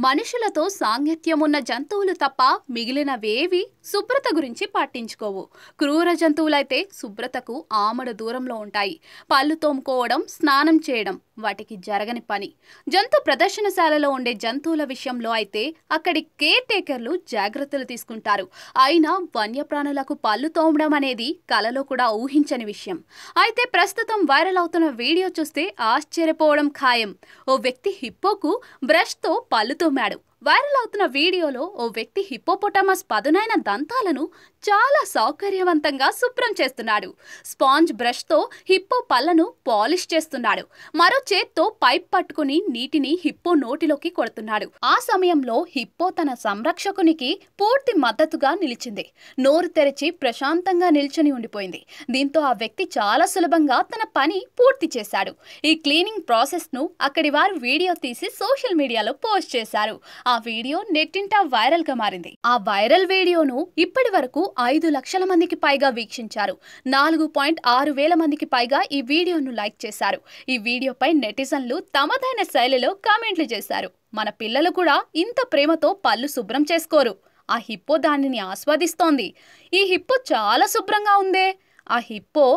మనుషులతో సాంగత్యమున్న జంతువులు తప్ప మిగిలినవేవి శుభ్రత గురించి పట్టించుకోవు. క్రూర జంతువులైతే శుభ్రతకు ఆమడ దూరంలో ఉంటాయి. పళ్ళు తోముకోవడం, స్నానం చేయడం వాటికి జరగని పని. జంతు ప్రదర్శనశాలలో ఉండే జంతువుల విషయంలో అయితే అక్కడి కేర్ టేకర్లు జాగ్రత్తలు తీసుకుంటారు. అయినా వన్యప్రాణులకు పళ్ళు తోమడం అనేది కలలో కూడా ఊహించని విషయం. అయితే ప్రస్తుతం వైరల్ అవుతున్న వీడియో చూస్తే ఆశ్చర్యపోవడం ఖాయం. ఓ వ్యక్తి హిప్పోకు బ్రష్తో పళ్ళు తోమాడు. వైరల్ అవుతున్న వీడియోలో ఓ వ్యక్తి హిప్పోపోటమస్ పదునైన దంతాలను చాలా సౌకర్యవంతంగా శుభ్రం చేస్తున్నాడు. స్పాంజ్ బ్రష్తో హిప్పో పళ్ళను పాలిష్ చేస్తున్నాడు. మరో చేత్తో పైప్ పట్టుకుని నీటిని హిప్పో నోటిలోకి కొడుతున్నాడు. ఆ సమయంలో హిప్పో తన సంరక్షకునికి పూర్తి మద్దతుగా నిలిచింది. నోరు తెరిచి ప్రశాంతంగా నిల్చుని ఉండిపోయింది. దీంతో ఆ వ్యక్తి చాలా సులభంగా తన పని పూర్తి చేశాడు. ఈ క్లీనింగ్ ప్రాసెస్ ను అక్కడి వారు వీడియో తీసి సోషల్ మీడియాలో పోస్ట్ చేశారు. ఆ వీడియో నెట్టింట వైరల్ గా మారింది. ఆ వైరల్ వీడియోను ఇప్పటి వరకు 5 లక్షల మందికి పైగా వీక్షించారు. 4.6 వేల మందికి పైగా ఈ వీడియోను లైక్ చేశారు. ఈ వీడియోపై నెటిజన్లు తమదైన శైలిలో కామెంట్లు చేశారు. మన పిల్లలు కూడా ఇంత ప్రేమతో పళ్ళు శుభ్రం చేసుకోరు. ఆ హిప్పో దానిని ఆస్వాదిస్తోంది. ఈ హిప్పో చాలా శుభ్రంగా ఉందే, ఆ హిప్పో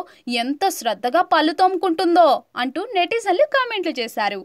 ఎంత శ్రద్ధగా పళ్ళు తోముకుంటుందో అంటూ నెటిజన్లు కామెంట్లు చేశారు.